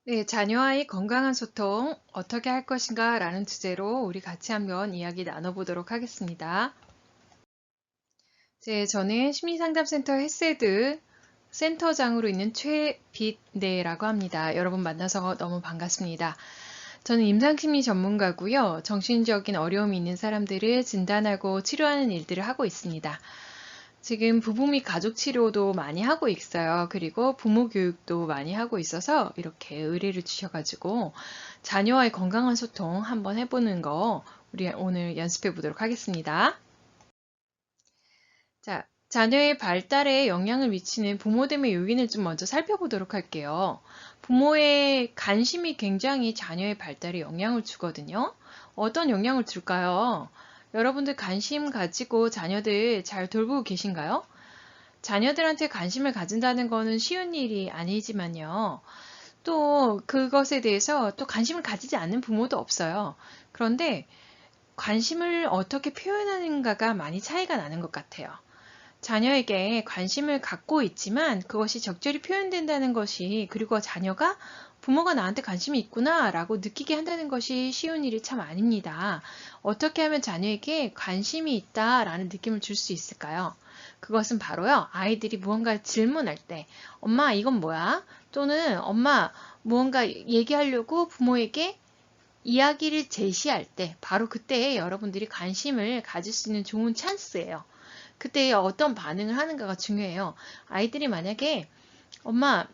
네, 자녀와의 건강한 소통 어떻게 할 것인가 라는 주제로 우리 같이 한번 이야기 나눠보도록 하겠습니다. 저는 심리상담센터 헤세드 센터장으로 있는 최빛네라고 합니다. 여러분 만나서 너무 반갑습니다. 저는 임상심리 전문가고요. 정신적인 어려움이 있는 사람들을 진단하고 치료하는 일들을 하고 있습니다. 지금 부부 및 가족 치료도 많이 하고 있어요. 그리고 부모 교육도 많이 하고 있어서 이렇게 의뢰를 주셔가지고 자녀와의 건강한 소통 한번 해보는 거 우리 오늘 연습해 보도록 하겠습니다. 자, 자녀의 발달에 영향을 미치는 부모됨의 요인을 좀 먼저 살펴보도록 할게요. 부모의 관심이 굉장히 자녀의 발달에 영향을 주거든요. 어떤 영향을 줄까요? 여러분들 관심 가지고 자녀들 잘 돌보고 계신가요? 자녀들한테 관심을 가진다는 거는 쉬운 일이 아니지만요. 또 그것에 대해서 또 관심을 가지지 않는 부모도 없어요. 그런데 관심을 어떻게 표현하는가가 많이 차이가 나는 것 같아요. 자녀에게 관심을 갖고 있지만 그것이 적절히 표현된다는 것이, 그리고 자녀가 부모가 나한테 관심이 있구나 라고 느끼게 한다는 것이 쉬운 일이 참 아닙니다. 어떻게 하면 자녀에게 관심이 있다라는 느낌을 줄 수 있을까요? 그것은 바로요, 아이들이 무언가를 질문할 때 엄마 이건 뭐야? 또는 엄마 무언가 얘기하려고 부모에게 이야기를 제시할 때, 바로 그때 여러분들이 관심을 가질 수 있는 좋은 찬스예요. 그때 어떤 반응을 하는가가 중요해요. 아이들이 만약에 엄마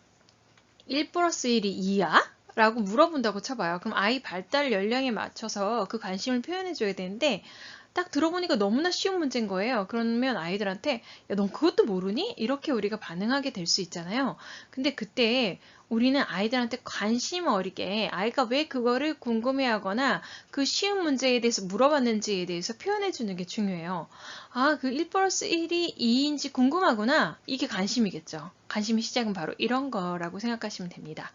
1 플러스 1이 2야? 라고 물어본다고 쳐봐요. 그럼 아이 발달 연령에 맞춰서 그 관심을 표현해줘야 되는데, 딱 들어보니까 너무나 쉬운 문제인 거예요. 그러면 아이들한테 야, 넌 그것도 모르니? 이렇게 우리가 반응하게 될 수 있잖아요. 근데 그때 우리는 아이들한테 관심 어리게 아이가 왜 그거를 궁금해하거나 그 쉬운 문제에 대해서 물어봤는지에 대해서 표현해주는 게 중요해요. 아, 그 1 플러스 1이 2인지 궁금하구나. 이게 관심이겠죠. 관심의 시작은 바로 이런 거라고 생각하시면 됩니다.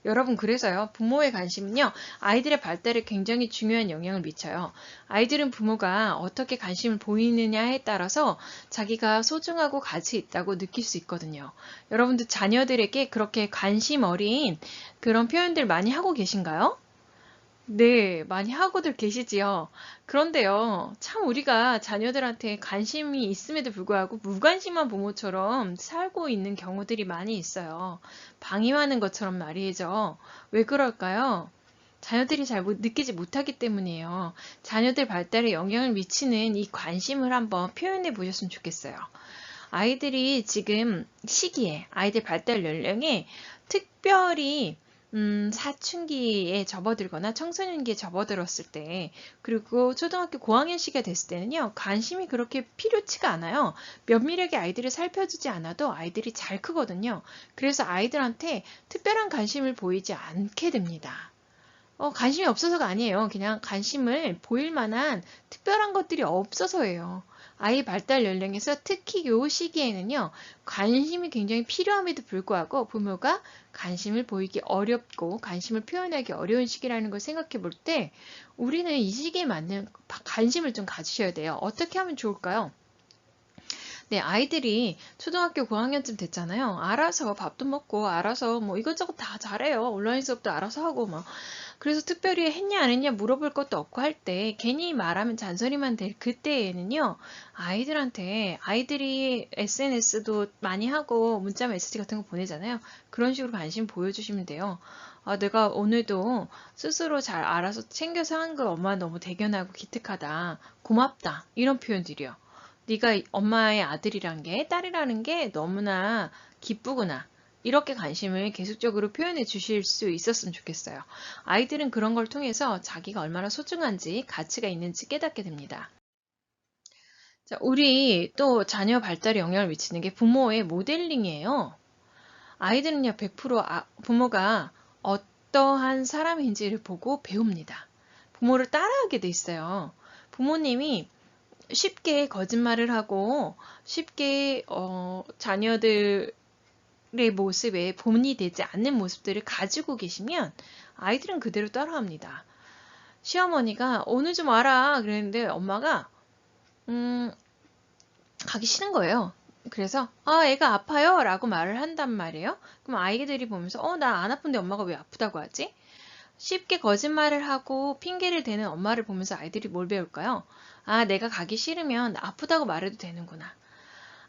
여러분, 그래서요, 부모의 관심은요, 아이들의 발달에 굉장히 중요한 영향을 미쳐요. 아이들은 부모가 어떻게 관심을 보이느냐에 따라서 자기가 소중하고 가치 있다고 느낄 수 있거든요. 여러분들 자녀들에게 그렇게 관심 어린 그런 표현들 많이 하고 계신가요? 네, 많이 하고들 계시지요. 그런데요, 참 우리가 자녀들한테 관심이 있음에도 불구하고 무관심한 부모처럼 살고 있는 경우들이 많이 있어요. 방임하는 것처럼 말이죠. 왜 그럴까요? 자녀들이 잘 느끼지 못하기 때문이에요. 자녀들 발달에 영향을 미치는 이 관심을 한번 표현해 보셨으면 좋겠어요. 아이들이 지금 시기에, 아이들 발달 연령에 특별히 사춘기에 접어들거나 청소년기에 접어들었을 때, 그리고 초등학교 고학년 시기가 됐을 때는요, 관심이 그렇게 필요치가 않아요. 면밀하게 아이들을 살펴주지 않아도 아이들이 잘 크거든요. 그래서 아이들한테 특별한 관심을 보이지 않게 됩니다. 관심이 없어서가 아니에요. 그냥 관심을 보일 만한 특별한 것들이 없어서예요. 아이 발달 연령에서 특히 요 시기에는요, 관심이 굉장히 필요함에도 불구하고 부모가 관심을 보이기 어렵고 관심을 표현하기 어려운 시기라는 걸 생각해 볼 때, 우리는 이 시기에 맞는 관심을 좀 가지셔야 돼요. 어떻게 하면 좋을까요? 네, 아이들이 초등학교 고학년쯤 됐잖아요. 알아서 밥도 먹고, 알아서 뭐 이것저것 다 잘해요. 온라인 수업도 알아서 하고, 막. 그래서 특별히 했냐 안 했냐 물어볼 것도 없고 할 때, 괜히 말하면 잔소리만 될 그때에는요, 아이들한테, 아이들이 SNS도 많이 하고 문자 메시지 같은 거 보내잖아요. 그런 식으로 관심 보여주시면 돼요. 아, 내가 오늘도 스스로 잘 알아서 챙겨서 한 거 엄마 너무 대견하고 기특하다. 고맙다. 이런 표현들이요. 네가 엄마의 아들이란 게, 딸이라는 게 너무나 기쁘구나. 이렇게 관심을 계속적으로 표현해 주실 수 있었으면 좋겠어요. 아이들은 그런 걸 통해서 자기가 얼마나 소중한지, 가치가 있는지 깨닫게 됩니다. 자, 우리 또 자녀 발달에 영향을 미치는 게 부모의 모델링이에요. 아이들은요, 100% 부모가 어떠한 사람인지를 보고 배웁니다. 부모를 따라하게 돼 있어요. 부모님이 쉽게 거짓말을 하고 쉽게 자녀들의 모습에 본이 되지 않는 모습들을 가지고 계시면 아이들은 그대로 따라합니다. 시어머니가 오늘 좀 와라 그랬는데 엄마가 음, 가기 싫은 거예요. 그래서 애가 아파요 라고 말을 한단 말이에요. 그럼 아이들이 보면서 나 안 아픈데 엄마가 왜 아프다고 하지? 쉽게 거짓말을 하고 핑계를 대는 엄마를 보면서 아이들이 뭘 배울까요? 내가 가기 싫으면 아프다고 말해도 되는구나.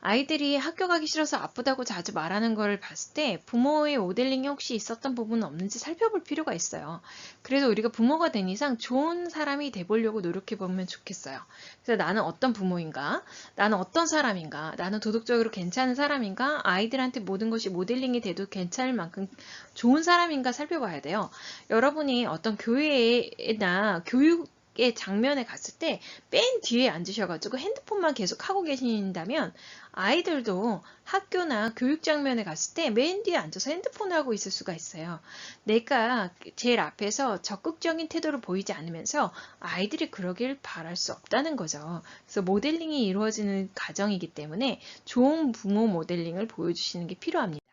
아이들이 학교 가기 싫어서 아프다고 자주 말하는 걸 봤을 때 부모의 모델링이 혹시 있었던 부분은 없는지 살펴볼 필요가 있어요. 그래서 우리가 부모가 된 이상 좋은 사람이 돼보려고 노력해보면 좋겠어요. 그래서 나는 어떤 부모인가? 나는 어떤 사람인가? 나는 도덕적으로 괜찮은 사람인가? 아이들한테 모든 것이 모델링이 돼도 괜찮을 만큼 좋은 사람인가 살펴봐야 돼요. 여러분이 어떤 교회나 교육의 장면에 갔을 때 맨 뒤에 앉으셔가지고 핸드폰만 계속 하고 계신다면 아이들도 학교나 교육 장면에 갔을 때 맨 뒤에 앉아서 핸드폰을 하고 있을 수가 있어요. 내가 제일 앞에서 적극적인 태도를 보이지 않으면서 아이들이 그러길 바랄 수 없다는 거죠. 그래서 모델링이 이루어지는 과정이기 때문에 좋은 부모 모델링을 보여주시는 게 필요합니다.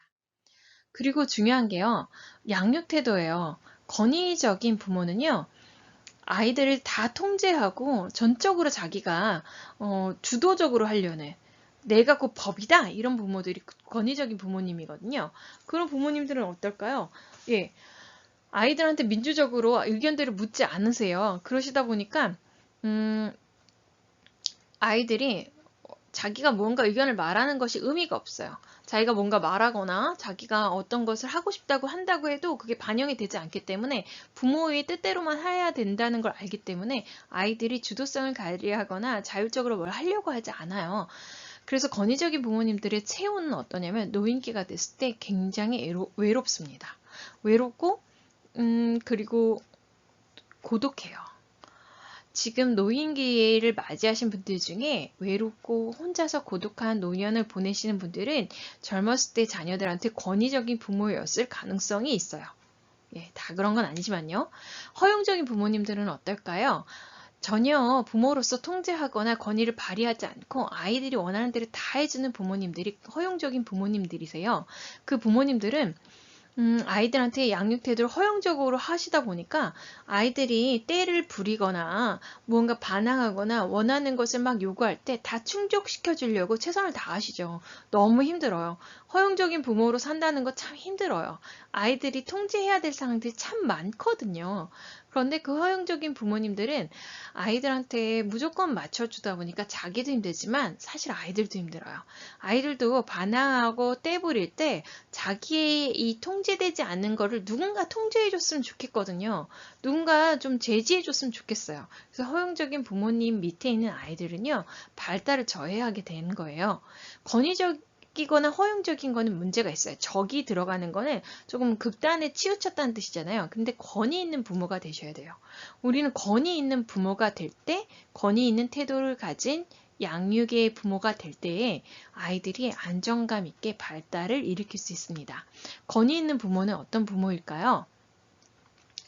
그리고 중요한 게요. 양육 태도예요. 권위적인 부모는요. 아이들을 다 통제하고 전적으로 자기가 주도적으로 하려는 내가 곧 법이다 이런 부모들이 권위적인 부모님이거든요. 그런 부모님들은 어떨까요? 예, 아이들한테 민주적으로 의견들을 묻지 않으세요. 그러시다 보니까 아이들이 자기가 뭔가 의견을 말하는 것이 의미가 없어요. 자기가 뭔가 말하거나 자기가 어떤 것을 하고 싶다고 한다고 해도 그게 반영이 되지 않기 때문에 부모의 뜻대로만 해야 된다는 걸 알기 때문에 아이들이 주도성을 발휘하거나 자율적으로 뭘 하려고 하지 않아요. 그래서 권위적인 부모님들의 체온은 어떠냐면 노인기가 됐을 때 굉장히 외롭습니다. 외롭고 그리고 고독해요. 지금 노인기를 맞이하신 분들 중에 외롭고 혼자서 고독한 노년을 보내시는 분들은 젊었을 때 자녀들한테 권위적인 부모였을 가능성이 있어요. 예, 다 그런 건 아니지만요. 허용적인 부모님들은 어떨까요? 전혀 부모로서 통제하거나 권위를 발휘하지 않고 아이들이 원하는 대로 다 해주는 부모님들이 허용적인 부모님들이세요. 그 부모님들은 아이들한테 양육 태도를 허용적으로 하시다 보니까 아이들이 때를 부리거나 무언가 반항하거나 원하는 것을 막 요구할 때 다 충족시켜 주려고 최선을 다하시죠. 너무 힘들어요. 허용적인 부모로 산다는 거 참 힘들어요. 아이들이 통제해야 될 상황들이 참 많거든요. 그런데 그 허용적인 부모님들은 아이들한테 무조건 맞춰주다 보니까 자기도 힘들지만 사실 아이들도 힘들어요. 아이들도 반항하고 떼부릴 때 자기의 이 통제되지 않는 거를 누군가 통제해줬으면 좋겠거든요. 누군가 좀 제지해줬으면 좋겠어요. 그래서 허용적인 부모님 밑에 있는 아이들은요, 발달을 저해하게 되는 거예요. 권위적이거나 허용적인 거는 문제가 있어요. 적이 들어가는 거는 조금 극단에 치우쳤다는 뜻이잖아요. 근데 권위 있는 부모가 되셔야 돼요. 우리는 권위 있는 부모가 될 때, 권위 있는 태도를 가진 양육의 부모가 될 때에 아이들이 안정감 있게 발달을 일으킬 수 있습니다. 권위 있는 부모는 어떤 부모일까요?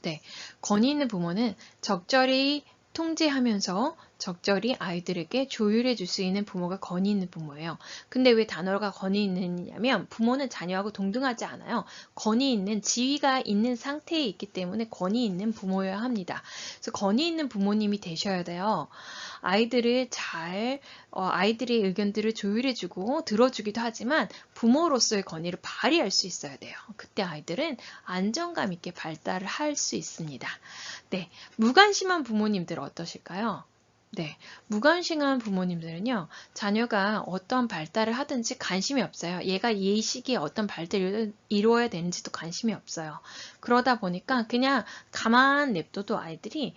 네, 권위 있는 부모는 적절히 통제하면서 적절히 아이들에게 조율해 줄 수 있는 부모가 권위 있는 부모예요. 근데 왜 단어가 권위 있느냐면 부모는 자녀하고 동등하지 않아요. 권위 있는 지위가 있는 상태에 있기 때문에 권위 있는 부모여야 합니다. 그래서 권위 있는 부모님이 되셔야 돼요. 아이들을 아이들의 의견들을 조율해주고 들어주기도 하지만 부모로서의 권위를 발휘할 수 있어야 돼요. 그때 아이들은 안정감 있게 발달을 할 수 있습니다. 네, 무관심한 부모님들 어떠실까요? 네, 무관심한 부모님들은요, 자녀가 어떤 발달을 하든지 관심이 없어요. 얘가 이 시기에 어떤 발달을 이루어야 되는지도 관심이 없어요. 그러다 보니까 그냥 가만 냅둬도 아이들이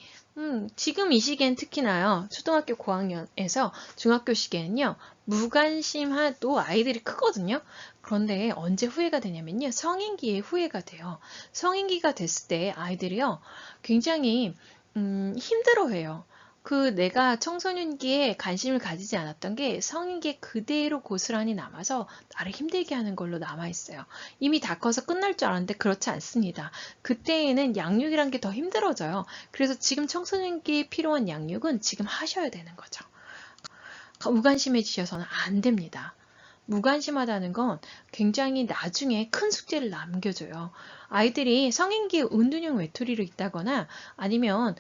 지금 이 시기엔 특히나요, 초등학교 고학년에서 중학교 시기에는요, 무관심해도 아이들이 크거든요. 그런데 언제 후회가 되냐면요, 성인기에 후회가 돼요. 성인기가 됐을 때 아이들이요, 굉장히 힘들어해요. 내가 청소년기에 관심을 가지지 않았던 게 성인기에 그대로 고스란히 남아서 나를 힘들게 하는 걸로 남아있어요. 이미 다 커서 끝날 줄 알았는데 그렇지 않습니다. 그때에는 양육이란 게 더 힘들어져요. 그래서 지금 청소년기에 필요한 양육은 지금 하셔야 되는 거죠. 무관심해지셔서는 안 됩니다. 무관심하다는 건 굉장히 나중에 큰 숙제를 남겨줘요. 아이들이 성인기 은둔형 외톨이로 있다거나 아니면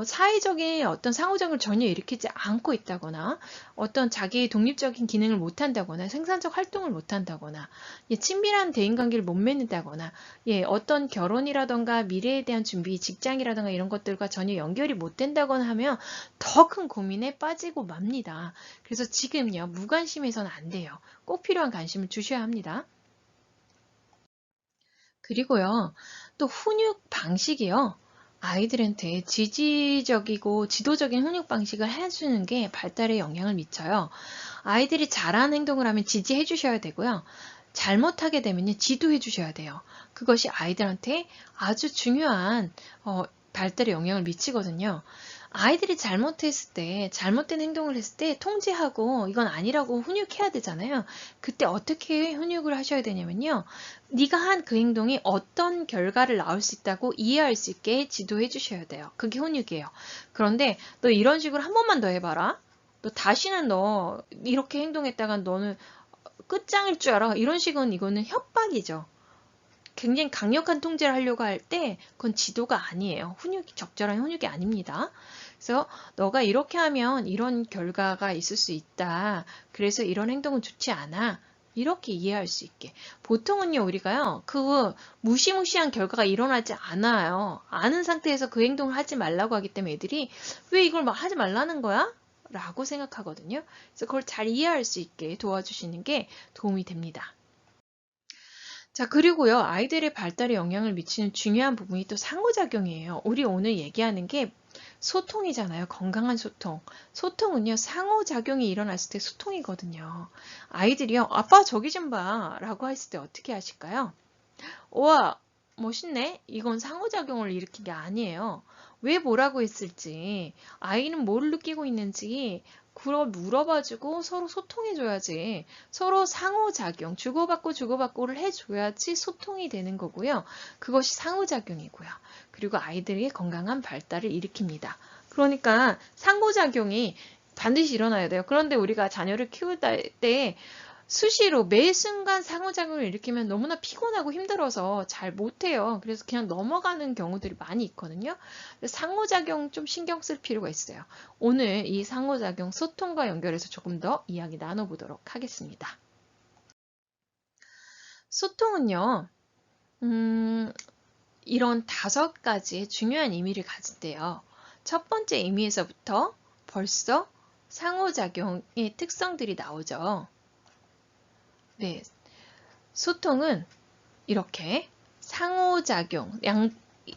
사회적인 어떤 상호작용을 전혀 일으키지 않고 있다거나 어떤 자기의 독립적인 기능을 못한다거나 생산적 활동을 못한다거나 친밀한 대인관계를 못 맺는다거나 어떤 결혼이라던가 미래에 대한 준비, 직장이라던가 이런 것들과 전혀 연결이 못 된다거나 하면 더 큰 고민에 빠지고 맙니다. 그래서 지금요, 무관심해서는 안 돼요. 꼭 필요한 관심을 주셔야 합니다. 그리고요, 또 훈육 방식이요. 아이들한테 지지적이고 지도적인 훈육 방식을 해주는 게 발달에 영향을 미쳐요. 아이들이 잘하는 행동을 하면 지지해 주셔야 되고요. 잘못하게 되면 지도해 주셔야 돼요. 그것이 아이들한테 아주 중요한 발달에 영향을 미치거든요. 아이들이 잘못했을 때, 잘못된 행동을 했을 때 통제하고 이건 아니라고 훈육해야 되잖아요. 그때 어떻게 훈육을 하셔야 되냐면요. 네가 한 그 행동이 어떤 결과를 낳을 수 있다고 이해할 수 있게 지도해 주셔야 돼요. 그게 훈육이에요. 그런데 너 이런 식으로 한 번만 더 해봐라. 너 다시는 너 이렇게 행동했다가 너는 끝장일 줄 알아. 이런 식은 이거는 협박이죠. 굉장히 강력한 통제를 하려고 할 때 그건 지도가 아니에요. 적절한 훈육이 아닙니다. 그래서 너가 이렇게 하면 이런 결과가 있을 수 있다. 그래서 이런 행동은 좋지 않아. 이렇게 이해할 수 있게. 보통은요, 우리가요, 그 무시무시한 결과가 일어나지 않아요. 아는 상태에서 그 행동을 하지 말라고 하기 때문에 애들이 왜 이걸 막 하지 말라는 거야? 라고 생각하거든요. 그래서 그걸 잘 이해할 수 있게 도와주시는 게 도움이 됩니다. 자, 그리고요, 아이들의 발달에 영향을 미치는 중요한 부분이 또 상호작용이에요. 우리 오늘 얘기하는 게 소통이잖아요. 건강한 소통. 소통은요, 상호작용이 일어났을 때 소통이거든요. 아이들이요, 아빠 저기 좀 봐. 라고 했을 때 어떻게 하실까요? 우와, 멋있네? 이건 상호작용을 일으킨 게 아니에요. 왜 뭐라고 했을지, 아이는 뭘 느끼고 있는지, 그걸 물어봐주고 서로 소통해줘야지. 서로 상호작용, 주고받고를 해줘야지 소통이 되는 거고요. 그것이 상호작용이고요. 그리고 아이들의 건강한 발달을 일으킵니다. 그러니까 상호작용이 반드시 일어나야 돼요. 그런데 우리가 자녀를 키울 때 수시로 매 순간 상호작용을 일으키면 너무나 피곤하고 힘들어서 잘 못해요. 그래서 그냥 넘어가는 경우들이 많이 있거든요. 상호작용 좀 신경 쓸 필요가 있어요. 오늘 이 상호작용 소통과 연결해서 조금 더 이야기 나눠보도록 하겠습니다. 소통은요, 이런 5가지의 중요한 의미를 가진대요. 첫 번째 의미에서부터 벌써 상호작용의 특성들이 나오죠. 네, 소통은 이렇게 상호작용,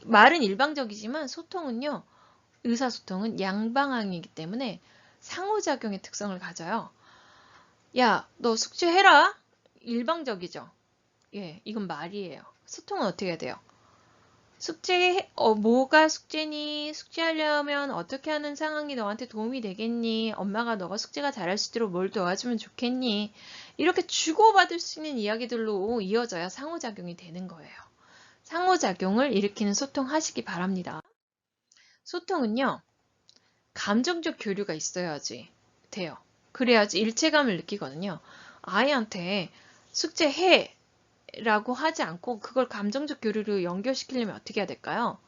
말은 일방적이지만 소통은요, 의사소통은 양방향이기 때문에 상호작용의 특성을 가져요. 야, 너 숙제해라. 일방적이죠. 예, 이건 말이에요. 소통은 어떻게 해야 돼요? 뭐가 숙제니? 숙제하려면 어떻게 하는 상황이 너한테 도움이 되겠니? 엄마가 너가 숙제가 잘할 수 있도록 뭘 도와주면 좋겠니? 이렇게 주고받을 수 있는 이야기들로 이어져야 상호작용이 되는 거예요. 상호작용을 일으키는 소통하시기 바랍니다. 소통은요, 감정적 교류가 있어야지 돼요. 그래야지 일체감을 느끼거든요. 아이한테 숙제해! 라고 하지 않고 그걸 감정적 교류로 연결시키려면 어떻게 해야 될까요?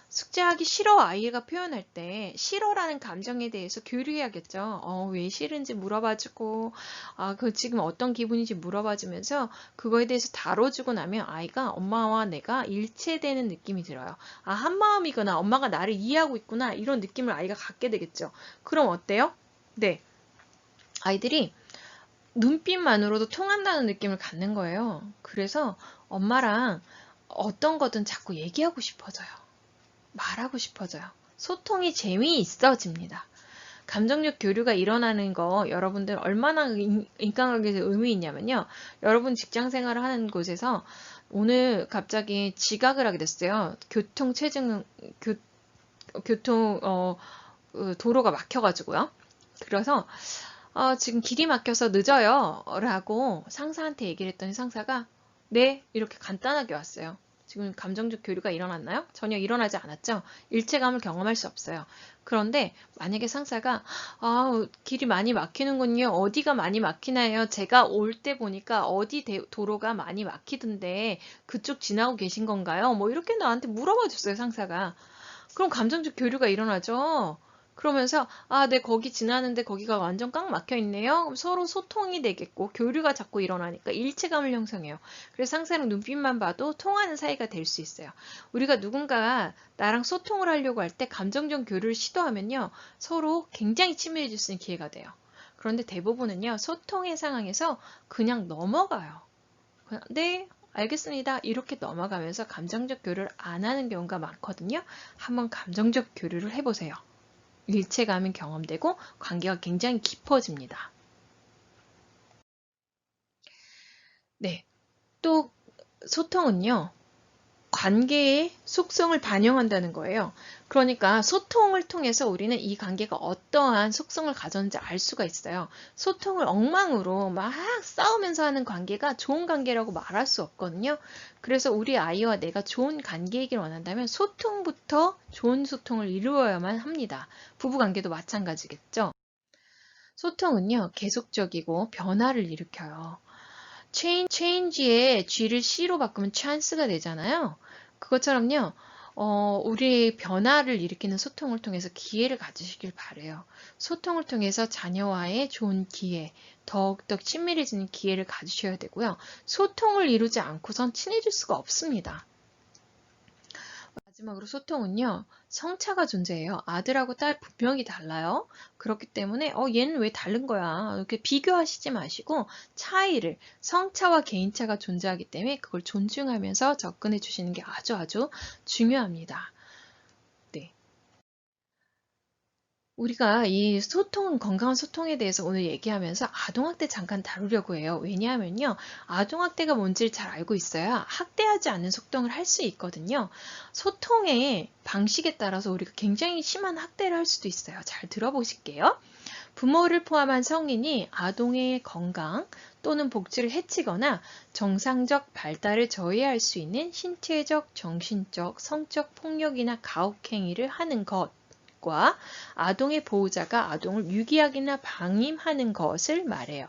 숙제하기 싫어 아이가 표현할 때 싫어라는 감정에 대해서 교류해야겠죠. 왜 싫은지 물어봐주고 그 지금 어떤 기분인지 물어봐주면서 그거에 대해서 다뤄주고 나면 아이가 엄마와 내가 일체되는 느낌이 들어요. 한마음이구나. 엄마가 나를 이해하고 있구나. 이런 느낌을 아이가 갖게 되겠죠. 그럼 어때요? 네. 아이들이 눈빛만으로도 통한다는 느낌을 갖는 거예요. 그래서 엄마랑 어떤 거든 자꾸 얘기하고 싶어져요. 말하고 싶어져요. 소통이 재미있어집니다. 감정적 교류가 일어나는 거 여러분들 얼마나 인간관계에서 의미 있냐면요. 여러분 직장 생활을 하는 곳에서 오늘 갑자기 지각을 하게 됐어요. 도로가 막혀가지고요. 그래서 지금 길이 막혀서 늦어요. 라고 상사한테 얘기를 했더니 상사가 네, 이렇게 간단하게 왔어요. 지금 감정적 교류가 일어났나요? 전혀 일어나지 않았죠? 일체감을 경험할 수 없어요. 그런데 만약에 상사가 길이 많이 막히는군요. 어디가 많이 막히나요? 제가 올 때 보니까 어디 도로가 많이 막히던데 그쪽 지나고 계신 건가요? 뭐 이렇게 나한테 물어봐 줬어요, 상사가. 그럼 감정적 교류가 일어나죠. 그러면서 네, 거기 지나는데 거기가 완전 꽉 막혀 있네요. 그럼 서로 소통이 되겠고 교류가 자꾸 일어나니까 일체감을 형성해요. 그래서 상사랑 눈빛만 봐도 통하는 사이가 될 수 있어요. 우리가 누군가가 나랑 소통을 하려고 할 때 감정적 교류를 시도하면요. 서로 굉장히 친밀해질 수 있는 기회가 돼요. 그런데 대부분은요. 소통의 상황에서 그냥 넘어가요. 그냥, 네, 알겠습니다. 이렇게 넘어가면서 감정적 교류를 안 하는 경우가 많거든요. 한번 감정적 교류를 해보세요. 일체감이 경험되고 관계가 굉장히 깊어집니다. 네, 또 소통은요. 관계의 속성을 반영한다는 거예요. 그러니까 소통을 통해서 우리는 이 관계가 어떠한 속성을 가졌는지 알 수가 있어요. 소통을 엉망으로 막 싸우면서 하는 관계가 좋은 관계라고 말할 수 없거든요. 그래서 우리 아이와 내가 좋은 관계이길 원한다면 소통부터 좋은 소통을 이루어야만 합니다. 부부관계도 마찬가지겠죠. 소통은요, 계속적이고 변화를 일으켜요. change의 G를 C로 바꾸면 chance가 되잖아요. 그것처럼요, 우리 변화를 일으키는 소통을 통해서 기회를 가지시길 바래요. 소통을 통해서 자녀와의 좋은 기회, 더욱더 친밀해지는 기회를 가지셔야 되고요. 소통을 이루지 않고선 친해질 수가 없습니다. 마지막으로 소통은요, 성차가 존재해요. 아들하고 딸 분명히 달라요. 그렇기 때문에 얘는 왜 다른 거야? 이렇게 비교하시지 마시고 차이를, 성차와 개인차가 존재하기 때문에 그걸 존중하면서 접근해 주시는 게 아주 중요합니다. 네. 우리가 이 건강한 소통에 대해서 오늘 얘기하면서 아동학대 잠깐 다루려고 해요. 왜냐하면요, 아동학대가 뭔지를 잘 알고 있어야 학대하지 않는 소통을 할 수 있거든요. 소통의 방식에 따라서 우리가 굉장히 심한 학대를 할 수도 있어요. 잘 들어보실게요. 부모를 포함한 성인이 아동의 건강 또는 복지를 해치거나 정상적 발달을 저해할 수 있는 신체적, 정신적, 성적 폭력이나 가혹행위를 하는 것, 과 아동의 보호자가 아동을 유기하거나 방임하는 것을 말해요.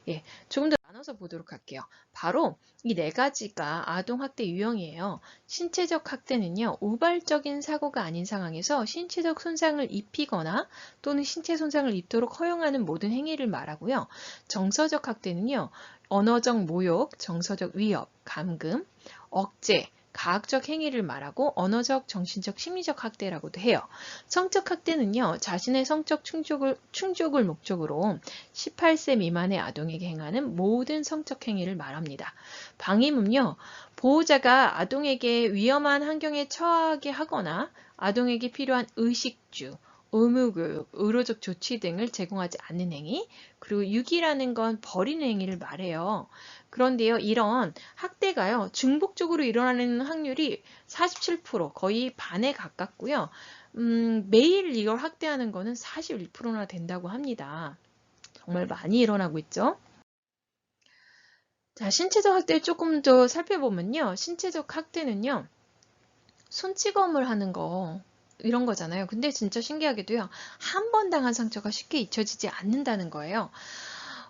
예, 조금 더 나눠서 보도록 할게요. 바로 이 네 가지가 아동학대 유형이에요. 신체적 학대는요, 우발적인 사고가 아닌 상황에서 신체적 손상을 입히거나 또는 신체 손상을 입도록 허용하는 모든 행위를 말하고요. 정서적 학대는요, 언어적 모욕, 정서적 위협, 감금, 억제, 가학적 행위를 말하고 언어적, 정신적, 심리적 학대라고도 해요. 성적 학대는요, 자신의 성적 충족을 목적으로 18세 미만의 아동에게 행하는 모든 성적 행위를 말합니다. 방임은요, 보호자가 아동에게 위험한 환경에 처하게 하거나 아동에게 필요한 의식주, 의무교육, 의료적 조치 등을 제공하지 않는 행위, 그리고 유기라는 건 버리는 행위를 말해요. 그런데요, 이런 학대가요, 중복적으로 일어나는 확률이 47%, 거의 반에 가깝고요. 매일 이걸 학대하는 거는 41%나 된다고 합니다. 정말 많이 일어나고 있죠. 자, 신체적 학대를 조금 더 살펴보면요. 신체적 학대는요, 손찌검을 하는 거, 이런 거잖아요. 근데 진짜 신기하게도요, 한 번 당한 상처가 쉽게 잊혀지지 않는다는 거예요.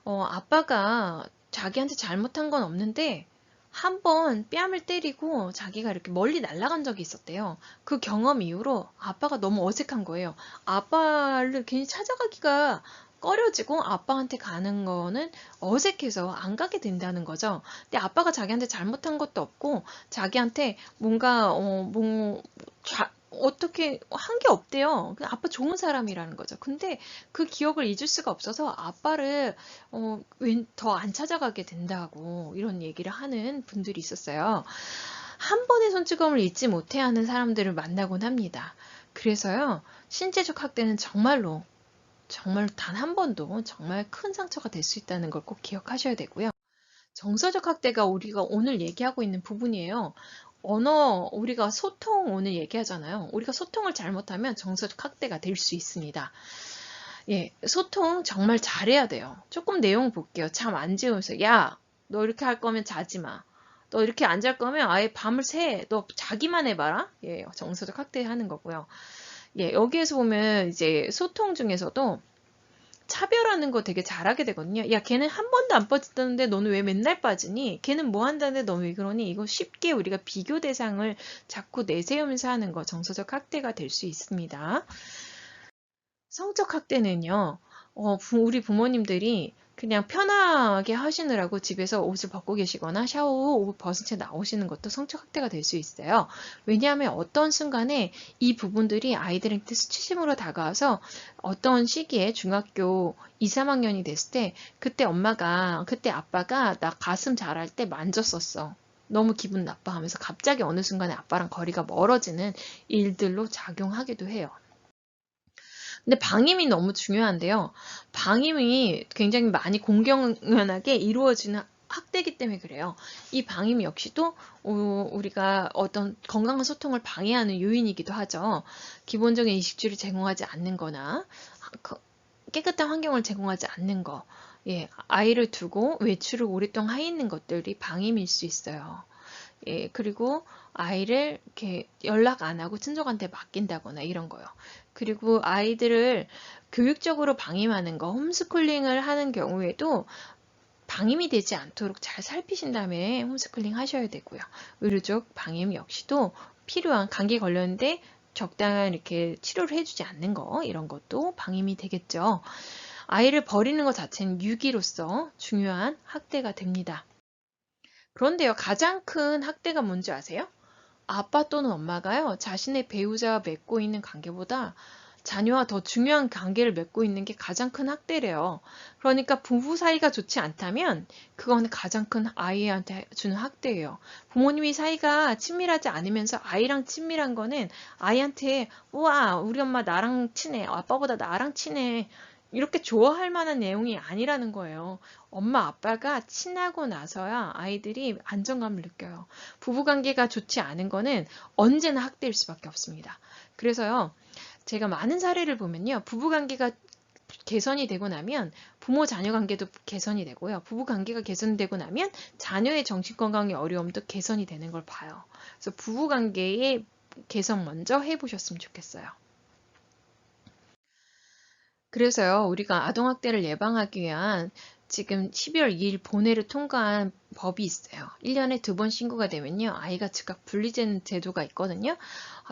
아빠가 자기한테 잘못한 건 없는데, 한 번 뺨을 때리고 자기가 이렇게 멀리 날아간 적이 있었대요. 그 경험 이후로 아빠가 너무 어색한 거예요. 아빠를 괜히 찾아가기가 꺼려지고 아빠한테 가는 거는 어색해서 안 가게 된다는 거죠. 근데 아빠가 자기한테 잘못한 것도 없고 자기한테 뭔가 어떻게 한 게 없대요. 그냥 아빠 좋은 사람이라는 거죠. 근데 그 기억을 잊을 수가 없어서 아빠를 더 안 찾아가게 된다고 이런 얘기를 하는 분들이 있었어요. 한 번의 손찌검을 잊지 못해 하는 사람들을 만나곤 합니다. 그래서요, 신체적 학대는 정말 단 한 번도 정말 큰 상처가 될 수 있다는 걸 꼭 기억하셔야 되고요. 정서적 학대가 우리가 오늘 얘기하고 있는 부분이에요. 우리가 소통 오늘 얘기하잖아요. 우리가 소통을 잘못하면 정서적 학대가 될 수 있습니다. 예, 소통 정말 잘해야 돼요. 조금 내용 볼게요. 잠 안 재우세요. 야, 너 이렇게 할 거면 자지 마. 너 이렇게 안 잘 거면 아예 밤을 새. 너 자기만 해봐라. 예, 정서적 학대하는 거고요. 예, 여기에서 보면 이제 소통 중에서도 차별하는 거 되게 잘하게 되거든요. 야, 걔는 한 번도 안 빠졌다는데 너는 왜 맨날 빠지니? 걔는 뭐 한다는데 너 왜 그러니? 이거 쉽게 우리가 비교 대상을 자꾸 내세우면서 하는 거 정서적 학대가 될 수 있습니다. 성적 학대는요, 우리 부모님들이 그냥 편하게 하시느라고 집에서 옷을 벗고 계시거나 샤워 후 옷 벗은 채 나오시는 것도 성적 학대가 될 수 있어요. 왜냐하면 어떤 순간에 이 부분들이 아이들한테 수치심으로 다가와서 어떤 시기에 중학교 2, 3학년이 됐을 때 그때 아빠가 나 가슴 자랄 때 만졌었어. 너무 기분 나빠하면서 갑자기 어느 순간에 아빠랑 거리가 멀어지는 일들로 작용하기도 해요. 근데 방임이 너무 중요한데요. 방임이 굉장히 많이 공경연하게 이루어지는 학대이기 때문에 그래요. 이 방임 역시도 우리가 어떤 건강한 소통을 방해하는 요인이기도 하죠. 기본적인 이식주를 제공하지 않는 거나 깨끗한 환경을 제공하지 않는 거, 예, 아이를 두고 외출을 오랫동안 해 있는 것들이 방임일 수 있어요. 예, 그리고 아이를 이렇게 연락 안 하고 친족한테 맡긴다거나 이런 거요. 그리고 아이들을 교육적으로 방임하는 거, 홈스쿨링을 하는 경우에도 방임이 되지 않도록 잘 살피신 다음에 홈스쿨링 하셔야 되고요. 의료적 방임 역시도 필요한 감기 걸렸는데 적당한 이렇게 치료를 해주지 않는 거, 이런 것도 방임이 되겠죠. 아이를 버리는 것 자체는 유기로서 중요한 학대가 됩니다. 그런데요, 가장 큰 학대가 뭔지 아세요? 아빠 또는 엄마가요, 자신의 배우자와 맺고 있는 관계보다 자녀와 더 중요한 관계를 맺고 있는 게 가장 큰 학대래요. 그러니까 부부 사이가 좋지 않다면 그건 가장 큰 아이한테 주는 학대예요. 부모님이 사이가 친밀하지 않으면서 아이랑 친밀한 거는 아이한테 우와, 우리 엄마 나랑 친해. 아빠보다 나랑 친해. 이렇게 좋아할 만한 내용이 아니라는 거예요. 엄마, 아빠가 친하고 나서야 아이들이 안정감을 느껴요. 부부관계가 좋지 않은 거는 언제나 학대일 수밖에 없습니다. 그래서요, 제가 많은 사례를 보면요, 부부관계가 개선이 되고 나면 부모 자녀 관계도 개선이 되고요. 부부 관계가 개선되고 나면 자녀의 정신건강의 어려움도 개선이 되는 걸 봐요. 그래서 부부 관계의 개선 먼저 해보셨으면 좋겠어요. 그래서요, 우리가 아동학대를 예방하기 위한 지금 12월 2일 본회를 통과한 법이 있어요. 1년에 2번 신고가 되면요, 아이가 즉각 분리되는 제도가 있거든요.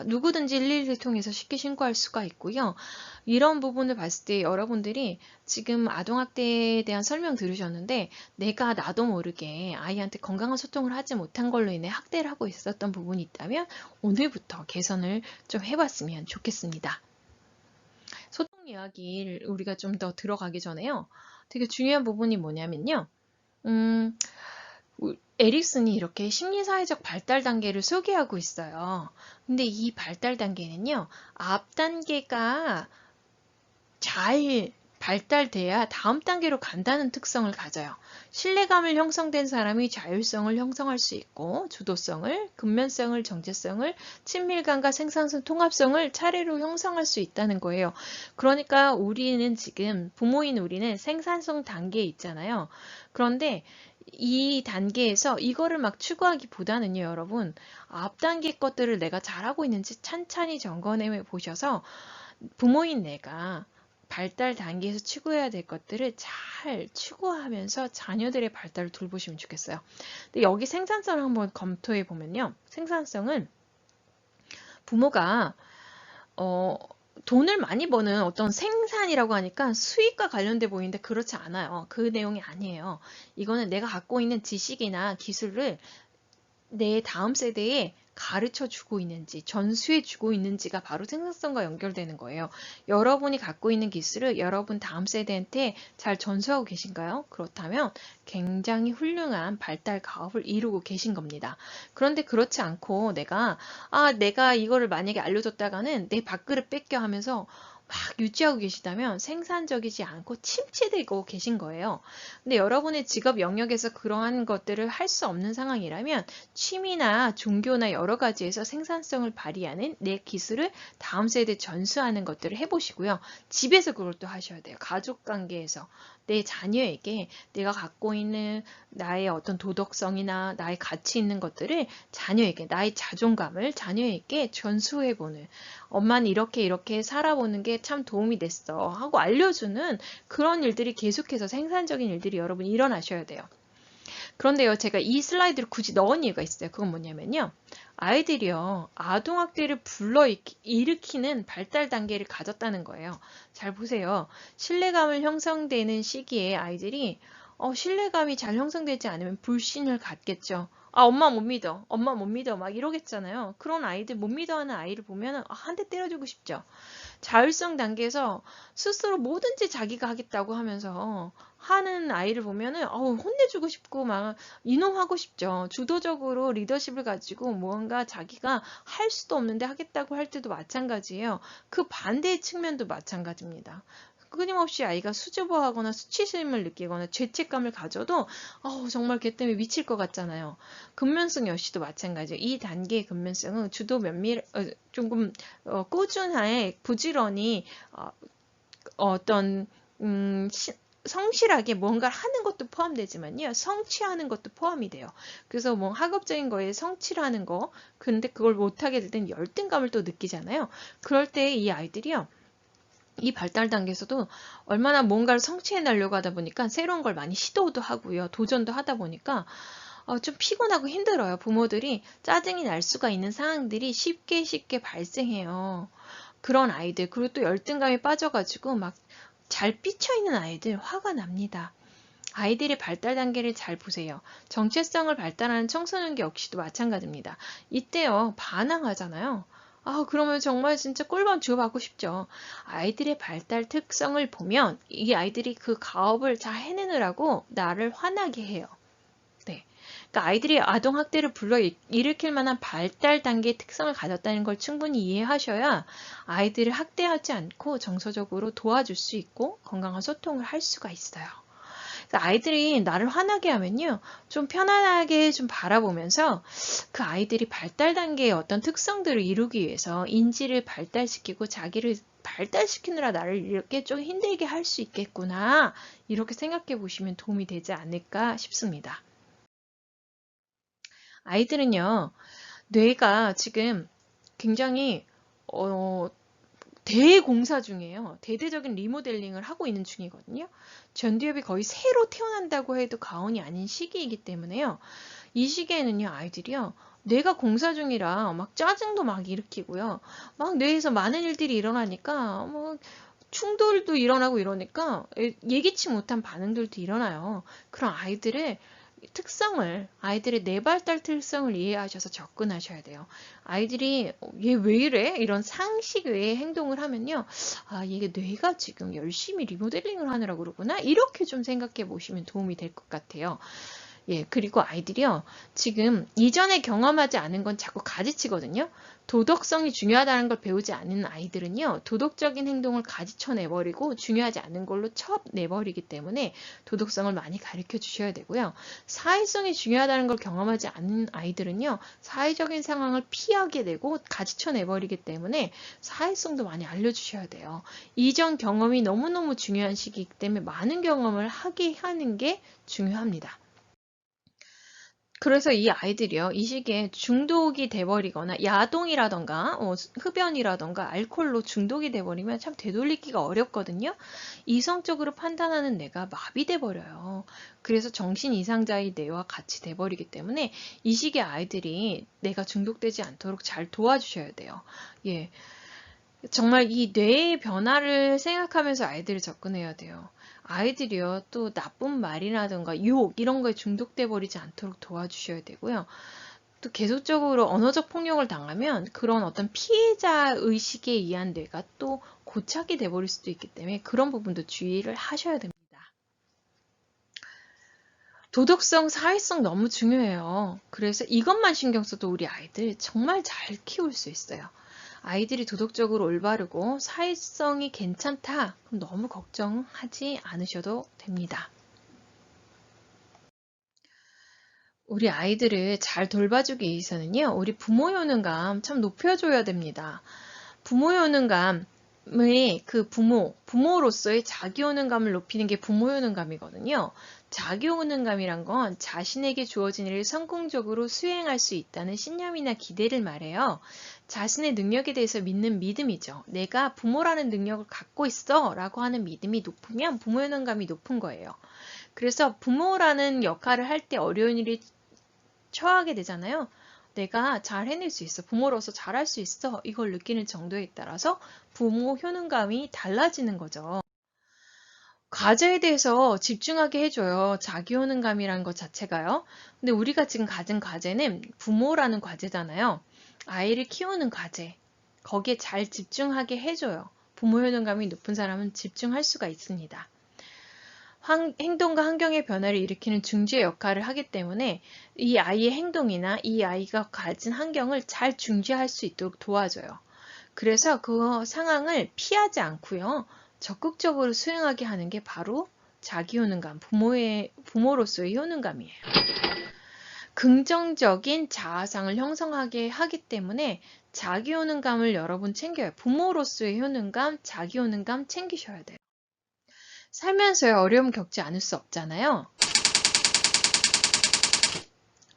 누구든지 112를 통해서 쉽게 신고할 수가 있고요. 이런 부분을 봤을 때 여러분들이 지금 아동학대에 대한 설명 들으셨는데 내가 나도 모르게 아이한테 건강한 소통을 하지 못한 걸로 인해 학대를 하고 있었던 부분이 있다면 오늘부터 개선을 좀 해봤으면 좋겠습니다. 소통 이야기를 우리가 좀 더 들어가기 전에요. 되게 중요한 부분이 뭐냐면요. 에릭슨이 이렇게 심리사회적 발달 단계를 소개하고 있어요. 근데 이 발달 단계는요, 앞 단계가 잘 발달돼야 다음 단계로 간다는 특성을 가져요. 신뢰감을 형성된 사람이 자율성을 형성할 수 있고 주도성을, 근면성을, 정체성을, 친밀감과 생산성, 통합성을 차례로 형성할 수 있다는 거예요. 그러니까 우리는 지금 부모인 우리는 생산성 단계에 있잖아요. 그런데 이 단계에서 이거를 막 추구하기보다는요, 여러분, 앞 단계 것들을 내가 잘하고 있는지 찬찬히 점검해 보셔서 부모인 내가 발달 단계에서 추구해야 될 것들을 잘 추구하면서 자녀들의 발달을 돌보시면 좋겠어요. 근데 여기 생산성을 한번 검토해 보면요. 생산성은 부모가 돈을 많이 버는 어떤 생산이라고 하니까 수익과 관련돼 보이는데 그렇지 않아요. 그 내용이 아니에요. 이거는 내가 갖고 있는 지식이나 기술을 내 다음 세대에 가르쳐 주고 있는지, 전수해 주고 있는지가 바로 생산성과 연결되는 거예요. 여러분이 갖고 있는 기술을 여러분 다음 세대한테 잘 전수하고 계신가요? 그렇다면 굉장히 훌륭한 발달 가업을 이루고 계신 겁니다. 그런데 그렇지 않고 내가 이거를 만약에 알려줬다가는 내 밥그릇 뺏겨 하면서 막 유지하고 계시다면 생산적이지 않고 침체되고 계신 거예요. 근데 여러분의 직업 영역에서 그러한 것들을 할 수 없는 상황이라면 취미나 종교나 여러 가지에서 생산성을 발휘하는 내 기술을 다음 세대에 전수하는 것들을 해보시고요. 집에서 그걸 또 하셔야 돼요. 가족 관계에서 내 자녀에게 내가 갖고 있는 나의 어떤 도덕성이나 나의 가치 있는 것들을 자녀에게, 나의 자존감을 자녀에게 전수해보는, 엄마는 이렇게 이렇게 살아보는 게 참 도움이 됐어 하고 알려주는 그런 일들이 계속해서 생산적인 일들이 여러분 일어나셔야 돼요. 그런데요, 제가 이 슬라이드를 굳이 넣은 이유가 있어요. 그건 뭐냐면요. 아이들이요, 아동학대를 일으키는 발달 단계를 가졌다는 거예요. 잘 보세요. 신뢰감을 형성되는 시기에 아이들이 신뢰감이 잘 형성되지 않으면 불신을 갖겠죠. 아, 엄마 못 믿어. 엄마 못 믿어. 막 이러겠잖아요. 그런 아이들, 못 믿어 하는 아이를 보면 한 대 때려주고 싶죠. 자율성 단계에서 스스로 뭐든지 자기가 하겠다고 하면서 하는 아이를 보면은 혼내주고 싶고 막 인호하고 싶죠. 주도적으로 리더십을 가지고 무언가 자기가 할 수도 없는데 하겠다고 할 때도 마찬가지예요. 그 반대의 측면도 마찬가지입니다. 끊임없이 아이가 수줍어하거나 수치심을 느끼거나 죄책감을 가져도 정말 걔 때문에 미칠 것 같잖아요. 근면성 역시도 마찬가지예요. 이 단계의 근면성은 주도 조금 꾸준하게 부지런히 어떤 성실하게 뭔가를 하는 것도 포함되지만요. 성취하는 것도 포함이 돼요. 그래서 뭐 학업적인 거에 성취를 거, 근데 그걸 못하게 될 땐 열등감을 또 느끼잖아요. 그럴 때 이 아이들이요. 이 발달 단계에서도 얼마나 뭔가를 성취해 내려고 하다 보니까 새로운 걸 많이 시도도 하고요. 도전도 하다 보니까 좀 피곤하고 힘들어요. 부모들이 짜증이 날 수가 있는 상황들이 쉽게 발생해요. 그런 아이들, 그리고 또 열등감에 빠져가지고 막 잘 삐쳐있는 아이들 화가 납니다. 아이들의 발달 단계를 잘 보세요. 정체성을 발달하는 청소년기 역시도 마찬가지입니다. 이때요, 반항하잖아요. 그러면 정말 진짜 꿀밤 주워받고 싶죠. 아이들의 발달 특성을 보면 이 아이들이 그 가업을 잘 해내느라고 나를 화나게 해요. 네. 그러니까 아이들이 아동학대를 불러일으킬 만한 발달 단계의 특성을 가졌다는 걸 충분히 이해하셔야 아이들을 학대하지 않고 정서적으로 도와줄 수 있고 건강한 소통을 할 수가 있어요. 그러니까 아이들이 나를 화나게 하면요. 좀 편안하게 좀 바라보면서 그 아이들이 발달 단계의 어떤 특성들을 이루기 위해서 인지를 발달시키고 자기를 발달시키느라 나를 이렇게 좀 힘들게 할 수 있겠구나. 이렇게 생각해 보시면 도움이 되지 않을까 싶습니다. 아이들은요, 뇌가 지금 굉장히 대공사 중이에요. 대대적인 리모델링을 하고 있는 중이거든요. 전두엽이 거의 새로 태어난다고 해도 과언이 아닌 시기이기 때문에요. 이 시기에는요, 아이들이요, 뇌가 공사 중이라 막 짜증도 막 일으키고요. 막 뇌에서 많은 일들이 일어나니까 뭐 충돌도 일어나고 이러니까 예기치 못한 반응들도 일어나요. 그런 아이들을 아이들의 뇌발달 특성을 이해하셔서 접근하셔야 돼요. 아이들이 얘 왜 이래? 이런 상식 외의 행동을 하면요. 얘가 뇌가 지금 열심히 리모델링을 하느라고 그러구나. 이렇게 좀 생각해 보시면 도움이 될 것 같아요. 예, 그리고 아이들이요. 지금 이전에 경험하지 않은 건 자꾸 가지치거든요. 도덕성이 중요하다는 걸 배우지 않는 아이들은요. 도덕적인 행동을 가지쳐내버리고 중요하지 않은 걸로 첩내버리기 때문에 도덕성을 많이 가르쳐 주셔야 되고요. 사회성이 중요하다는 걸 경험하지 않는 아이들은요. 사회적인 상황을 피하게 되고 가지쳐내버리기 때문에 사회성도 많이 알려주셔야 돼요. 이전 경험이 너무너무 중요한 시기이기 때문에 많은 경험을 하게 하는 게 중요합니다. 그래서 이 아이들이요, 이 시기에 중독이 돼버리거나 야동이라던가 흡연이라던가 알코올로 중독이 돼버리면 참 되돌리기가 어렵거든요. 이성적으로 판단하는 뇌가 마비돼 버려요. 그래서 정신 이상자의 뇌와 같이 돼버리기 때문에 이 시기에 아이들이 뇌가 중독되지 않도록 잘 도와주셔야 돼요. 예. 정말 이 뇌의 변화를 생각하면서 아이들을 접근해야 돼요. 아이들이요, 또 나쁜 말이라든가 유혹 이런 거에 중독돼 버리지 않도록 도와주셔야 되고요. 또 계속적으로 언어적 폭력을 당하면 그런 어떤 피해자 의식에 의한 뇌가 또 고착이 돼 버릴 수도 있기 때문에 그런 부분도 주의를 하셔야 됩니다. 도덕성, 사회성 너무 중요해요. 그래서 이것만 신경 써도 우리 아이들 정말 잘 키울 수 있어요. 아이들이 도덕적으로 올바르고 사회성이 괜찮다. 그럼 너무 걱정하지 않으셔도 됩니다. 우리 아이들을 잘 돌봐주기 위해서는요, 우리 부모의 효능감 참 높여줘야 됩니다. 부모의 효능감의 부모로서의 자기 효능감을 높이는 게 부모 효능감이거든요. 자기 효능감이란 건 자신에게 주어진 일을 성공적으로 수행할 수 있다는 신념이나 기대를 말해요. 자신의 능력에 대해서 믿는 믿음이죠. 내가 부모라는 능력을 갖고 있어 라고 하는 믿음이 높으면 부모 효능감이 높은 거예요. 그래서 부모라는 역할을 할 때 어려운 일이 처하게 되잖아요. 내가 잘 해낼 수 있어. 부모로서 잘할 수 있어. 이걸 느끼는 정도에 따라서 부모 효능감이 달라지는 거죠. 과제에 대해서 집중하게 해줘요. 자기 효능감이라는 것 자체가요. 근데 우리가 지금 가진 과제는 부모라는 과제잖아요. 아이를 키우는 과제. 거기에 잘 집중하게 해줘요. 부모 효능감이 높은 사람은 집중할 수가 있습니다. 행동과 환경의 변화를 일으키는 중지의 역할을 하기 때문에 이 아이의 행동이나 이 아이가 가진 환경을 잘 중지할 수 있도록 도와줘요. 그래서 그 상황을 피하지 않고요. 적극적으로 수행하게 하는 게 바로 자기 효능감, 부모로서의 효능감이에요. 긍정적인 자아상을 형성하게 하기 때문에 자기 효능감을 여러분 챙겨요. 부모로서의 효능감, 자기 효능감 챙기셔야 돼요. 살면서요, 어려움 겪지 않을 수 없잖아요.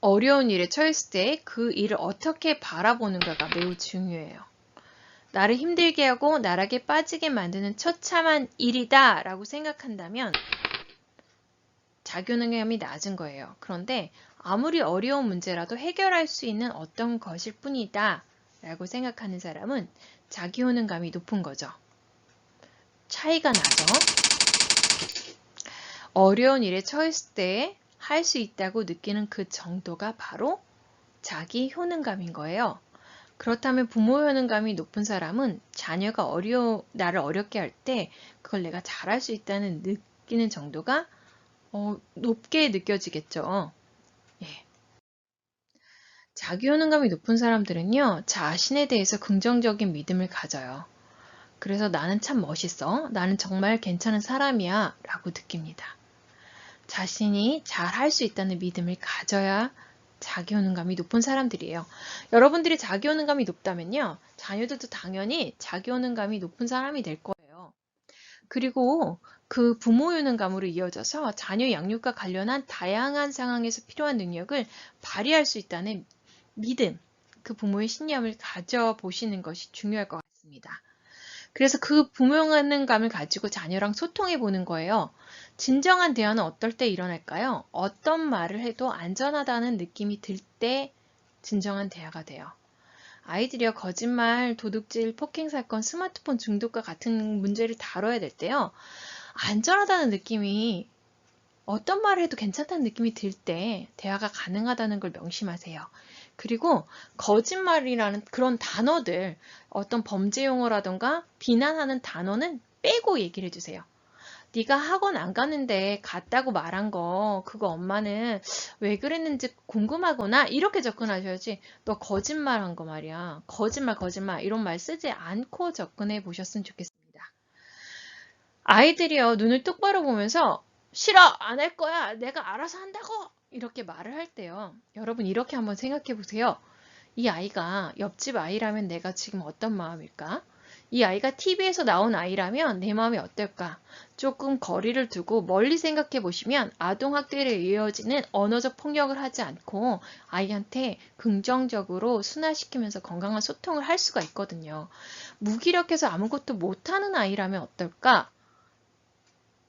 어려운 일에 처했을 때 그 일을 어떻게 바라보는가가 매우 중요해요. 나를 힘들게 하고 나락에 빠지게 만드는 처참한 일이다 라고 생각한다면 자기 효능감이 낮은 거예요. 그런데 아무리 어려운 문제라도 해결할 수 있는 어떤 것일 뿐이다 라고 생각하는 사람은 자기 효능감이 높은 거죠. 차이가 나죠. 어려운 일에 처했을 때 할 수 있다고 느끼는 그 정도가 바로 자기 효능감인 거예요. 그렇다면 부모 효능감이 높은 사람은 자녀가 나를 어렵게 할 때 그걸 내가 잘할 수 있다는 느끼는 정도가 높게 느껴지겠죠. 예. 자기 효능감이 높은 사람들은요, 자신에 대해서 긍정적인 믿음을 가져요. 그래서 나는 참 멋있어. 나는 정말 괜찮은 사람이야. 라고 느낍니다. 자신이 잘 할 수 있다는 믿음을 가져야 자기 효능감이 높은 사람들이에요. 여러분들이 자기 효능감이 높다면요. 자녀들도 당연히 자기 효능감이 높은 사람이 될 거예요. 그리고 그 부모 효능감으로 이어져서 자녀 양육과 관련한 다양한 상황에서 필요한 능력을 발휘할 수 있다는 믿음, 그 부모의 신념을 가져보시는 것이 중요할 것 같습니다. 그래서 그 부모 효능감을 가지고 자녀랑 소통해 보는 거예요. 진정한 대화는 어떨 때 일어날까요? 어떤 말을 해도 안전하다는 느낌이 들 때 진정한 대화가 돼요. 아이들이요, 거짓말, 도둑질, 폭행 사건, 스마트폰 중독과 같은 문제를 다뤄야 될 때요. 안전하다는 느낌이 어떤 말을 해도 괜찮다는 느낌이 들 때 대화가 가능하다는 걸 명심하세요. 그리고 거짓말이라는 그런 단어들, 어떤 범죄 용어라던가 비난하는 단어는 빼고 얘기를 해주세요. 네가 학원 안 가는데 갔다고 말한 거 그거 엄마는 왜 그랬는지 궁금하구나 이렇게 접근하셔야지 너 거짓말한 거 말이야. 거짓말 이런 말 쓰지 않고 접근해 보셨으면 좋겠습니다. 아이들이요 눈을 똑바로 보면서 싫어 안 할 거야 내가 알아서 한다고 이렇게 말을 할 때요. 여러분 이렇게 한번 생각해 보세요. 이 아이가 옆집 아이라면 내가 지금 어떤 마음일까? 이 아이가 TV에서 나온 아이라면 내 마음이 어떨까? 조금 거리를 두고 멀리 생각해 보시면 아동학대에 이어지는 언어적 폭력을 하지 않고 아이한테 긍정적으로 순화시키면서 건강한 소통을 할 수가 있거든요. 무기력해서 아무것도 못하는 아이라면 어떨까?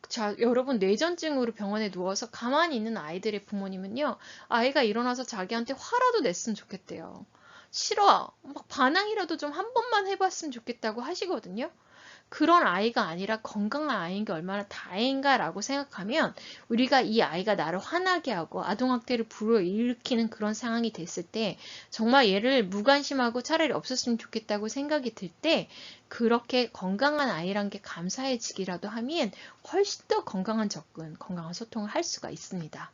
자, 여러분 뇌전증으로 병원에 누워서 가만히 있는 아이들의 부모님은요. 아이가 일어나서 자기한테 화라도 냈으면 좋겠대요. 싫어. 막 반항이라도 좀 한 번만 해봤으면 좋겠다고 하시거든요. 그런 아이가 아니라 건강한 아이인 게 얼마나 다행인가라고 생각하면 우리가 이 아이가 나를 화나게 하고 아동학대를 불러일으키는 그런 상황이 됐을 때 정말 얘를 무관심하고 차라리 없었으면 좋겠다고 생각이 들 때 그렇게 건강한 아이란 게 감사해지기라도 하면 훨씬 더 건강한 접근, 건강한 소통을 할 수가 있습니다.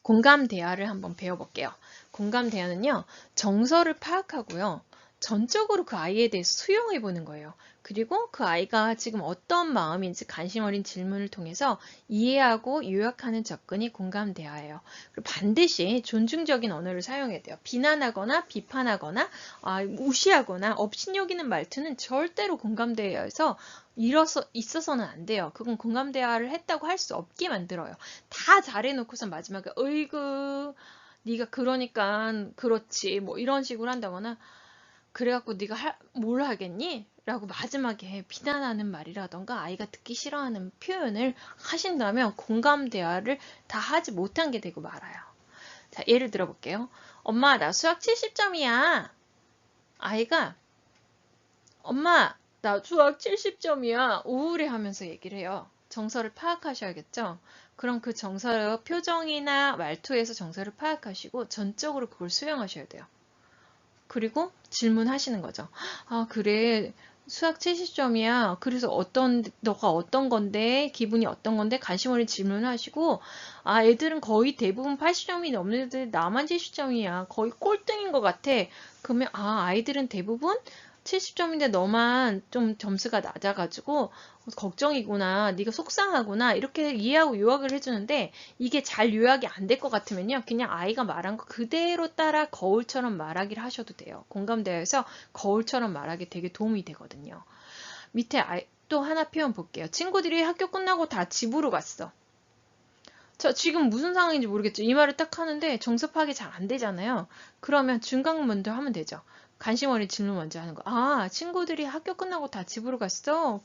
공감 대화를 한번 배워볼게요. 공감 대화는요, 정서를 파악하고요. 전적으로 그 아이에 대해서 수용해 보는 거예요. 그리고 그 아이가 지금 어떤 마음인지 관심 어린 질문을 통해서 이해하고 요약하는 접근이 공감 대화예요. 그리고 반드시 존중적인 언어를 사용해야 돼요. 비난하거나 비판하거나 무시하거나 업신여기는 말투는 절대로 공감 대화에서 있어서는 안 돼요. 그건 공감 대화를 했다고 할 수 없게 만들어요. 다 잘해놓고선 마지막에 어이구 네가 그러니까 그렇지 뭐 이런 식으로 한다거나 그래갖고 네가 뭘 하겠니? 라고 마지막에 비난하는 말이라던가 아이가 듣기 싫어하는 표현을 하신다면 공감 대화를 다 하지 못한 게 되고 말아요. 자, 예를 들어볼게요. 엄마, 나 수학 70점이야. 아이가 엄마, 나 수학 70점이야. 우울해 하면서 얘기를 해요. 정서를 파악하셔야겠죠? 그럼 그 정서를 표정이나 말투에서 정서를 파악하시고 전적으로 그걸 수용하셔야 돼요. 그리고 질문하시는 거죠. 아, 그래. 수학 70점이야. 그래서 너가 어떤 건데, 기분이 어떤 건데, 관심 어린 질문을 하시고, 아, 애들은 거의 대부분 80점이 넘는 애들 나만 70점이야. 거의 꼴등인 것 같아. 그러면, 아이들은 대부분 70점인데 너만 좀 점수가 낮아가지고 걱정이구나. 네가 속상하구나. 이렇게 이해하고 요약을 해주는데 이게 잘 요약이 안 될 것 같으면요. 그냥 아이가 말한 거 그대로 따라 거울처럼 말하기를 하셔도 돼요. 공감대에서 거울처럼 말하기 되게 도움이 되거든요. 밑에 또 하나 표현 볼게요. 친구들이 학교 끝나고 다 집으로 갔어. 저 지금 무슨 상황인지 모르겠죠. 이 말을 딱 하는데 정서 파악이 잘 안 되잖아요. 그러면 중간 먼저 하면 되죠. 관심 어린 질문 먼저 하는 거. 아, 친구들이 학교 끝나고 다 집으로 갔어?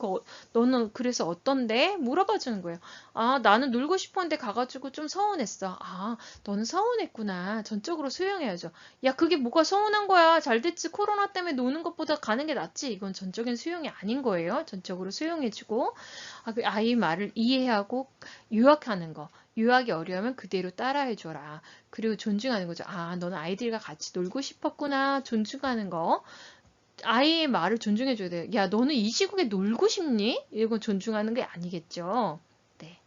너는 그래서 어떤데? 물어봐 주는 거예요. 아, 나는 놀고 싶었는데 가가지고 좀 서운했어. 아, 너는 서운했구나. 전적으로 수용해야죠. 야, 그게 뭐가 서운한 거야? 잘 됐지. 코로나 때문에 노는 것보다 가는 게 낫지. 이건 전적인 수용이 아닌 거예요. 전적으로 수용해주고, 그 아이 말을 이해하고 요약하는 거. 유학이 어려우면 그대로 따라해줘라. 그리고 존중하는 거죠. 아, 너는 아이들과 같이 놀고 싶었구나. 존중하는 거. 아이의 말을 존중해줘야 돼요. 야, 너는 이 시국에 놀고 싶니? 이건 존중하는 게 아니겠죠. 네.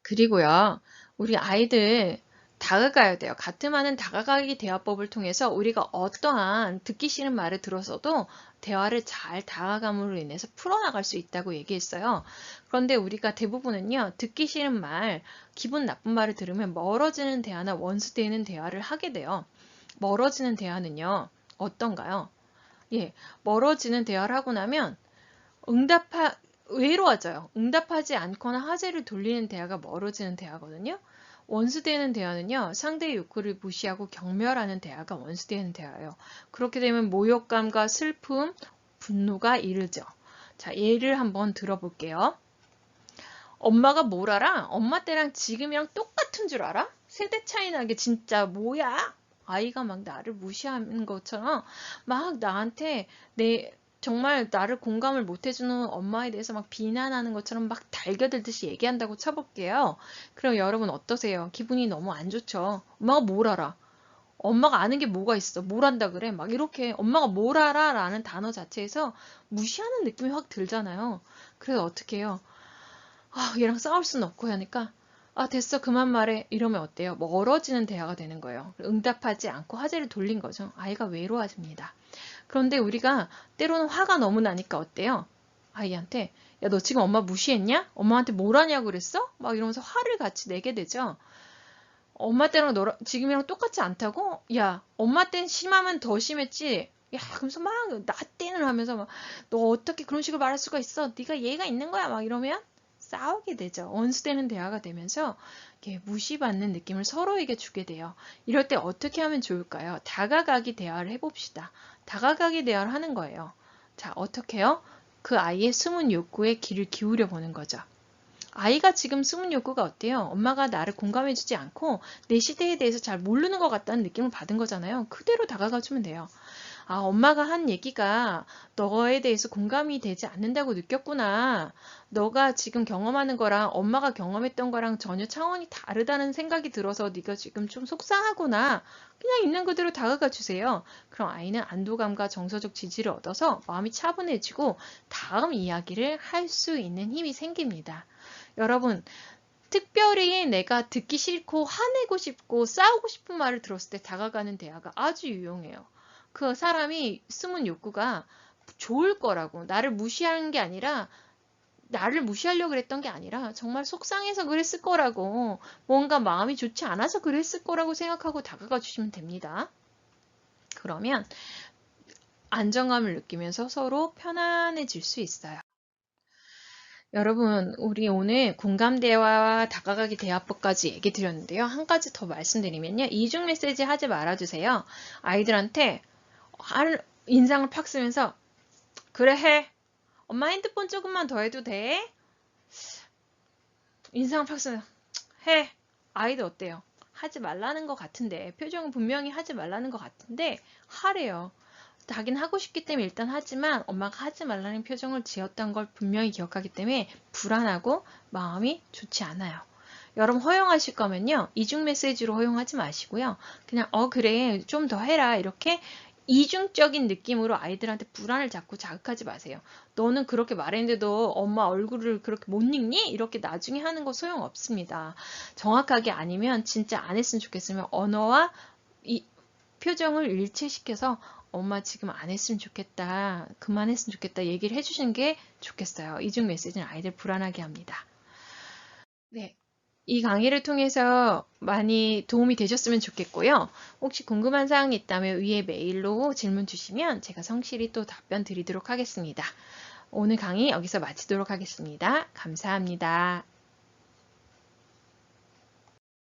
그리고요, 우리 아이들 다가가야 돼요. 같으면은 다가가기 대화법을 통해서 우리가 어떠한 듣기 싫은 말을 들어서도 대화를 잘 다가감으로 인해서 풀어나갈 수 있다고 얘기했어요. 그런데 우리가 대부분은요, 듣기 싫은 말, 기분 나쁜 말을 들으면 멀어지는 대화나 원수되는 대화를 하게 돼요. 멀어지는 대화는요, 어떤가요? 예, 멀어지는 대화를 하고 나면 외로워져요. 응답하지 않거나 화제를 돌리는 대화가 멀어지는 대화거든요. 원수되는 대화는요, 상대의 욕구를 무시하고 경멸하는 대화가 원수되는 대화예요. 그렇게 되면 모욕감과 슬픔, 분노가 이르죠. 자, 예를 한번 들어볼게요. 엄마가 뭘 알아? 엄마 때랑 지금이랑 똑같은 줄 알아? 세대 차이 나게 진짜 뭐야? 아이가 막 나를 무시하는 것처럼 막 나한테 정말 나를 공감을 못 해주는 엄마에 대해서 막 비난하는 것처럼 막 달겨들듯이 얘기한다고 쳐볼게요. 그럼 여러분 어떠세요? 기분이 너무 안 좋죠? 엄마가 뭘 알아? 엄마가 아는 게 뭐가 있어? 뭘 안다 그래? 막 이렇게 엄마가 뭘 알아? 라는 단어 자체에서 무시하는 느낌이 확 들잖아요. 그래서 어떻게 해요? 얘랑 싸울 순 없고 하니까 됐어 그만 말해 이러면 어때요? 멀어지는 대화가 되는 거예요. 응답하지 않고 화제를 돌린 거죠. 아이가 외로워집니다. 그런데 우리가 때로는 화가 너무 나니까 어때요? 아이한테 야 너 지금 엄마 무시했냐? 엄마한테 뭘 하냐고 그랬어? 막 이러면서 화를 같이 내게 되죠. 엄마 때랑 지금이랑 똑같지 않다고? 야 엄마 땐 심하면 더 심했지. 야 그러면서 막 나 때는 하면서 막 너 어떻게 그런 식으로 말할 수가 있어? 네가 예의가 있는 거야 막 이러면 싸우게 되죠. 원수되는 대화가 되면서 무시받는 느낌을 서로에게 주게 돼요. 이럴 때 어떻게 하면 좋을까요? 다가가기 대화를 해봅시다. 다가가기 대화를 하는 거예요. 자, 어떻게 해요? 그 아이의 숨은 욕구에 귀를 기울여 보는 거죠. 아이가 지금 숨은 욕구가 어때요? 엄마가 나를 공감해주지 않고 내 시대에 대해서 잘 모르는 것 같다는 느낌을 받은 거잖아요. 그대로 다가가주면 돼요. 엄마가 한 얘기가 너에 대해서 공감이 되지 않는다고 느꼈구나. 너가 지금 경험하는 거랑 엄마가 경험했던 거랑 전혀 차원이 다르다는 생각이 들어서 네가 지금 좀 속상하구나. 그냥 있는 그대로 다가가 주세요. 그럼 아이는 안도감과 정서적 지지를 얻어서 마음이 차분해지고 다음 이야기를 할 수 있는 힘이 생깁니다. 여러분, 특별히 내가 듣기 싫고 화내고 싶고 싸우고 싶은 말을 들었을 때 다가가는 대화가 아주 유용해요. 그 사람이 숨은 욕구가 좋을 거라고, 나를 무시하는 게 아니라, 나를 무시하려고 그랬던 게 아니라 정말 속상해서 그랬을 거라고, 뭔가 마음이 좋지 않아서 그랬을 거라고 생각하고 다가가 주시면 됩니다. 그러면 안정감을 느끼면서 서로 편안해질 수 있어요. 여러분, 우리 오늘 공감대와 다가가기 대화법까지 얘기 드렸는데요. 한 가지 더 말씀드리면요. 이중 메시지 하지 말아주세요. 아이들한테 인상을 팍 쓰면서 그래 해. 엄마 핸드폰 조금만 더 해도 돼? 인상을 팍 쓰면서 해. 아이들 어때요? 하지 말라는 것 같은데, 표정은 분명히 하지 말라는 것 같은데 하래요. 자기는 하고 싶기 때문에 일단 하지만 엄마가 하지 말라는 표정을 지었던 걸 분명히 기억하기 때문에 불안하고 마음이 좋지 않아요. 여러분 허용하실 거면요. 이중 메시지로 허용하지 마시고요. 그냥 그래 좀 더 해라 이렇게 이중적인 느낌으로 아이들한테 불안을 자꾸 자극하지 마세요. 너는 그렇게 말했는데도 엄마 얼굴을 그렇게 못 읽니? 이렇게 나중에 하는 거 소용없습니다. 정확하게 아니면 진짜 안 했으면 좋겠으면 언어와 이 표정을 일치시켜서 엄마 지금 안 했으면 좋겠다, 그만했으면 좋겠다 얘기를 해주시는 게 좋겠어요. 이중 메시지는 아이들 불안하게 합니다. 네. 이 강의를 통해서 많이 도움이 되셨으면 좋겠고요. 혹시 궁금한 사항이 있다면 위에 메일로 질문 주시면 제가 성실히 또 답변 드리도록 하겠습니다. 오늘 강의 여기서 마치도록 하겠습니다. 감사합니다.